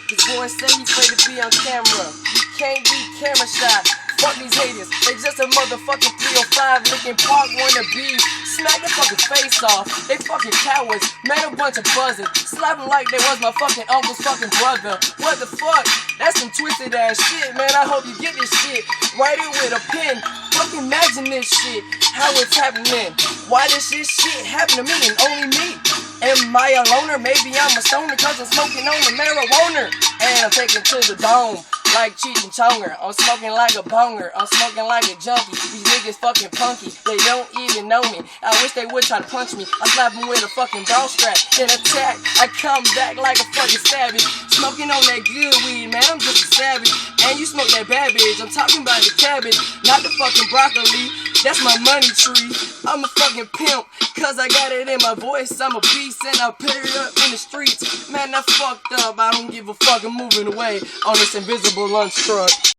This boy say he's afraid to be on camera. You can't be camera shy. Fuck these haters, they just a motherfucking 305 Linkin Park wannabe. Smack their fucking face off, they fucking cowards. Man, a bunch of buzzers. Slap them like they was my fucking uncle's fucking brother. What the fuck? That's some twisted ass shit, man. I hope you get this shit. Write it with a pen. Fucking imagine this shit, how it's happening. Why does this shit happen to me and only me? Am I a loner? Maybe I'm a stoner cause I'm smoking on the marijuana. And I'm taking to the dome like Cheech and Chonger. I'm smoking like a bonger, I'm smoking like a junkie. These niggas fucking punky, they don't even know me. I wish they would try to punch me. I slap them with a fucking bra strap, then attack. I come back like a fucking savage. Smoking on that good weed, man, I'm just a savage. And you smoke that bad bitch, I'm talking about the cabbage, not the fucking broccoli. That's my money tree. I'm a fucking pimp, cause I got it in my voice. I'm a beast and I put it up in the streets. Man, I fucked up, I don't give a fuck, I'm moving away on this invisible lunch truck.